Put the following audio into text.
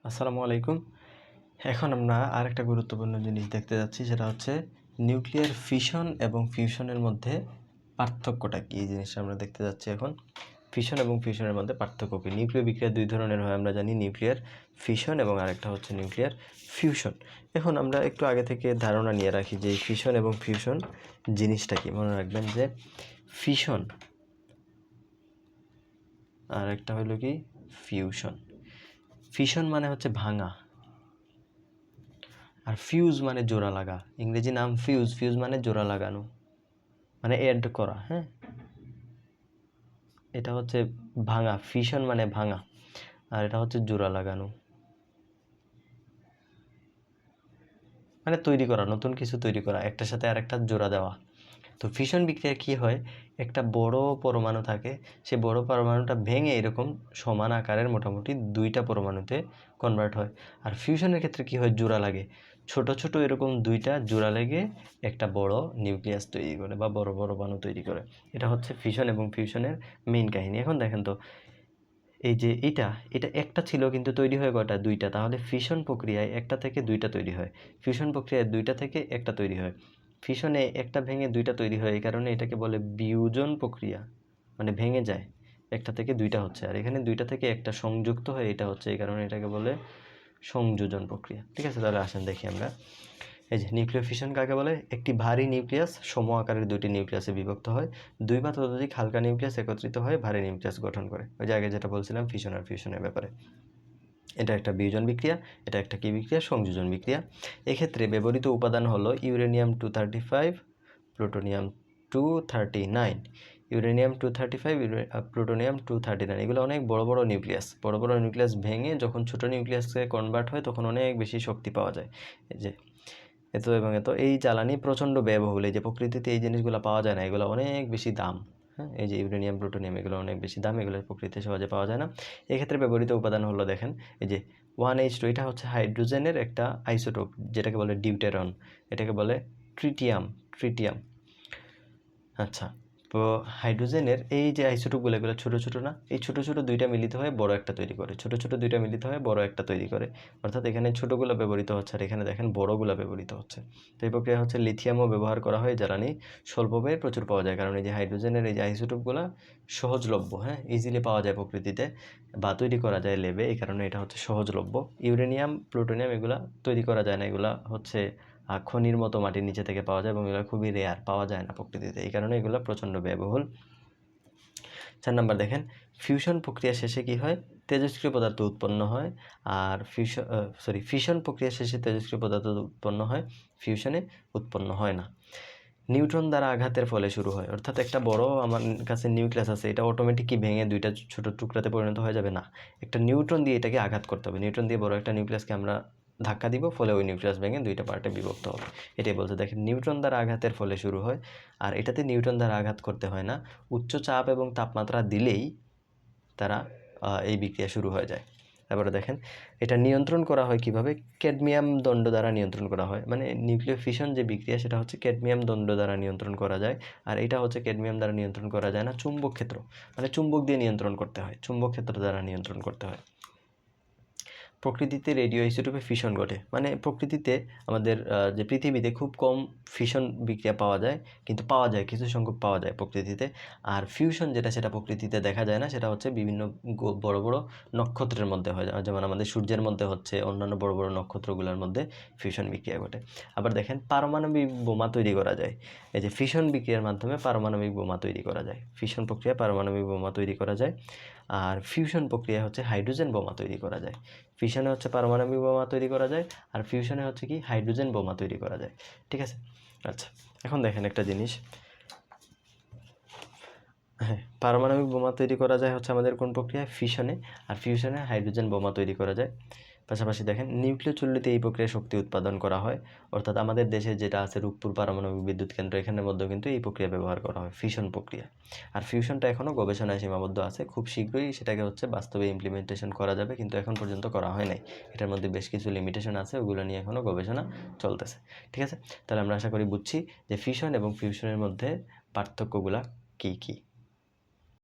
আসসালামু আলাইকুম। এখন আমরা আরেকটা গুরুত্বপূর্ণ জিনিস দেখতে যাচ্ছি, সেটা হচ্ছে নিউক্লিয়ার ফিশন এবং ফিউশনের মধ্যে পার্থক্যটা কী। এই জিনিসটা আমরা দেখতে যাচ্ছি এখন। ফিশন এবং ফিউশনের মধ্যে পার্থক্য কী? নিউক্লিয় বিক্রিয়া দুই ধরনের হয় আমরা জানি, নিউক্লিয়ার ফিশন এবং আরেকটা হচ্ছে নিউক্লিয়ার ফিউশন। এখন আমরা একটু আগে থেকে ধারণা নিয়ে রাখি যে এই ফিশন এবং ফিউশন জিনিসটা কি। মনে রাখবেন যে ফিশন আর একটা হলো কি ফিউশন। ফিশন মানে হচ্ছে ভাঙা, আর ফিউজ মানে জোড়া লাগা। ইংরেজি নাম ফিউজ। ফিউজ মানে জোড়া লাগানো, মানে অ্যাড করা। হ্যাঁ, এটা হচ্ছে ভাঙা। ফিশন মানে ভাঙা, আর এটা হচ্ছে জোড়া লাগানো, মানে তৈরি করা, নতুন কিছু তৈরি করা, একটার সাথে আরেকটা জোড়া দেওয়া। তো ফিশন বিক্রিয়া কি হয়, একটা বড় পরমাণু থাকে, সে বড় পরমাণুটা ভেঙে এরকম সমান আকারের মোটামুটি দুইটা পরমাণুতে কনভার্ট হয়। আর ফিউশনের ক্ষেত্রে কি হয়, জোড়া লাগে, ছোট ছোট এরকম দুইটা জোড়া লেগে একটা বড় নিউক্লিয়াস তৈরি করে বা বড় পরমাণু তৈরি করে। এটা হচ্ছে ফিশন এবং ফিউশনের মেইন কাহিনী। এখন দেখেন তো, এই যে এটা এটা একটা ছিল কিন্তু তৈরি হয় কয়টা, দুইটা। তাহলে ফিশন প্রক্রিয়ায় একটা থেকে দুইটা তৈরি হয়, ফিউশন প্রক্রিয়ায় দুইটা থেকে একটা তৈরি হয়। ফিশনে একটা ভেঙে দুইটা তৈরি হয়, এই কারণে এটাকে বলে বিয়োজন প্রক্রিয়া, মানে ভেঙে যায়, একটা থেকে দুইটা হচ্ছে। আর এখানে দুইটা থেকে একটা সংযুক্ত হয়, এটা হচ্ছে, এই কারণে এটাকে বলে সংযোজন প্রক্রিয়া। ঠিক আছে, তাহলে আসেন দেখি আমরা। এই যে নিউক্লিয়ার ফিশন কাকে বলে, একটি ভারী নিউক্লিয়াস সম আকারের দুইটি নিউক্লিয়াসে বিভক্ত হয়, দুই বা ততোধিক হালকা নিউক্লিয়াস একত্রিত হয়ে ভারী নিউক্লিয়াস গঠন করে। ওই যে আগে যেটা বলছিলাম ফিশন আর ফিউশনের ব্যাপারে। এটা একটা বিয়োজন বিক্রিয়া, এটা একটা কি বিক্রিয়া, সংযোজন বিক্রিয়া। এক্ষেত্রে ব্যবহৃত উপাদান হলো ইউরেনিয়াম 235, প্লুটোনিয়াম 239। ইউরেনিয়াম 235, প্লুটোনিয়াম 239, এগুলো অনেক বড় বড় নিউক্লিয়াস। বড় বড় নিউক্লিয়াস ভেঙে যখন ছোট নিউক্লিয়াসে কনভার্ট হয় তখন অনেক বেশি শক্তি পাওয়া যায়। এই যে এত এবং এত, এই জ্বালানি প্রচণ্ড ব্যয়বহুল। এই যে প্রকৃতিতে এই জিনিসগুলো পাওয়া যায় না, এগুলো অনেক বেশি দাম। হ্যাঁ, এই যে ইউরেনিয়াম, প্লুটোনিয়াম, এগুলো অনেক বেশি দাম, এগুলো প্রকৃতিতে সহজে পাওয়া যায় না। এক্ষেত্রে ব্যবহৃত উপাদান হলো, দেখেন এই যে 1H2, এটা হচ্ছে হাইড্রোজেনের একটা আইসোটোপ, যেটাকে বলে ডিউটেরন, এটাকে বলে ট্রিটিয়াম। ট্রিটিয়াম, আচ্ছা। তো হাইড্রোজেনের এই যে আইসোটোপগুলো, এগুলো ছোটো ছোটো না, এই ছোটো ছোটো দুইটা মিলিত হয়ে বড় একটা তৈরি করে, ছোটো ছোটো দুইটা মিলিত হয়ে বড় একটা তৈরি করে। অর্থাৎ এখানে ছোটোগুলো ব্যবহৃত হচ্ছে আর এখানে দেখেন বড়গুলো ব্যবহৃত হচ্ছে। তো এই প্রক্রিয়া হচ্ছে লিথিয়ামও ব্যবহার করা হয়, জ্বালানি স্বল্প ব্যয়ে প্রচুর পাওয়া যায়, কারণ এই যে হাইড্রোজেনের এই যে আইসোটোপগুলো সহজলভ্য, হ্যাঁ, ইজিলি পাওয়া যায় প্রকৃতিতে বা তৈরি করা যায় ল্যাবে, এই কারণে এটা হচ্ছে সহজলভ্য। ইউরেনিয়াম, প্লুটোনিয়াম এগুলা তৈরি করা যায় না, এগুলা হচ্ছে খনির মতো মাটির নিচে থেকে পাওয়া যায় এবং এগুলো খুবই রেয়ার, পাওয়া যায় না প্রকৃতিতে, এই কারণে এগুলো প্রচণ্ড ব্যয়বহুল। 4 নাম্বার দেখেন, ফিউশন প্রক্রিয়া শেষে কি হয়, তেজস্ক্রিয় পদার্থ উৎপন্ন হয়। আর ফিশন প্রক্রিয়া শেষে তেজস্ক্রিয় পদার্থ উৎপন্ন হয়, ফিউশনে উৎপন্ন হয় না। নিউট্রন দ্বারা আঘাতের ফলে শুরু হয়, অর্থাৎ একটা বড় আমার কাছে নিউক্লিয়াস আছে, এটা অটোমেটিকই ভেঙে দুইটা ছোট টুকরাতে পরিণত হয়ে যাবে না, একটা নিউট্রন দিয়ে এটাকে আঘাত করতে হবে। নিউট্রন দিয়ে বড় একটা নিউক্লিয়াসকে আমরা ধাক্কা দিব, ফলে ওই নিউক্লিয়াস ভেঙে দুইটা পার্টে বিভক্ত হবে। এটাই বলতে, দেখেন নিউট্রন দ্বারা আঘাতের ফলে শুরু হয়, আর এটাতে নিউট্রন দ্বারা আঘাত করতে হয় না, উচ্চ চাপ এবং তাপমাত্রা দিলেই তারা এই বিক্রিয়া শুরু হয়ে যায়। তারপরে দেখেন এটা নিয়ন্ত্রণ করা হয় কিভাবে, ক্যাডমিয়াম দণ্ড দ্বারা নিয়ন্ত্রণ করা হয়। মানে নিউক্লিয়ার ফিশন যে বিক্রিয়া, সেটা হচ্ছে ক্যাডমিয়াম দণ্ড দ্বারা নিয়ন্ত্রণ করা যায়। আর এটা হচ্ছে ক্যাডমিয়াম দ্বারা নিয়ন্ত্রণ করা যায় না, চুম্বক ক্ষেত্র, মানে চুম্বক দিয়ে নিয়ন্ত্রণ করতে হয়, চুম্বক ক্ষেত্র দ্বারা নিয়ন্ত্রণ করতে হয়। প্রকৃতিতে রেডিও আইসোটোপে ফিশন ঘটে, মানে প্রকৃতিতে আমাদের যে পৃথিবীতে খুব কম ফিশন বিক্রিয়া পাওয়া যায়, কিন্তু পাওয়া যায়, কিছু সংখ্যক পাওয়া যায় প্রকৃতিতে। আর ফিউশন যেটা, সেটা প্রকৃতিতে দেখা যায় না, সেটা হচ্ছে বিভিন্ন বড় বড় নক্ষত্রের মধ্যে হয়, যেমন আমাদের সূর্যের মধ্যে হচ্ছে, অন্যান্য বড় বড় নক্ষত্রগুলোর মধ্যে ফিউশন বিক্রিয়া ঘটে। আবার দেখেন পারমাণবিক বোমা তৈরি করা যায়, এই যে ফিশন বিক্রিয়ার মাধ্যমে পারমাণবিক বোমা তৈরি করা যায়, ফিশন প্রক্রিয়ায় পারমাণবিক বোমা তৈরি করা যায়। আর ফিউশন প্রক্রিয়া হচ্ছে হাইড্রোজেন বোমা তৈরি করা যায়। ফিশনে হচ্ছে পারমাণবিক বোমা তৈরি করা যায়, আর ফিউশনে হচ্ছে কি হাইড্রোজেন বোমা তৈরি করা যায়। ঠিক আছে, আচ্ছা। এখন দেখেন একটা জিনিস, হ্যাঁ, পারমাণবিক বোমা তৈরি করা যায় হচ্ছে আমাদের কোন প্রক্রিয়ায়, ফিশনে। আর ফিউশনে হাইড্রোজেন বোমা তৈরি করা যায়। পাশাপাশি দেখেন নিউক্লিয় চুল্লিতে এই প্রক্রিয়ায় শক্তি উৎপাদন করা হয়, অর্থাৎ আমাদের দেশে যেটা আছে রূপপুর পারমাণবিক বিদ্যুৎ কেন্দ্র, এখানের মধ্যেও কিন্তু এই প্রক্রিয়া ব্যবহার করা হয়, ফিশন প্রক্রিয়া। আর ফিউশনটা এখনও গবেষণায় সীমাবদ্ধ আছে, খুব শীঘ্রই সেটাকে হচ্ছে বাস্তবে ইমপ্লিমেন্টেশন করা যাবে, কিন্তু এখন পর্যন্ত করা হয় নাই। এটার মধ্যে বেশ কিছু লিমিটেশন আছে, ওগুলো নিয়ে এখনও গবেষণা চলতেছে। ঠিক আছে, তাহলে আমরা আশা করি বুঝছি যে ফিশন এবং ফিউশনের মধ্যে পার্থক্যগুলা কী কী।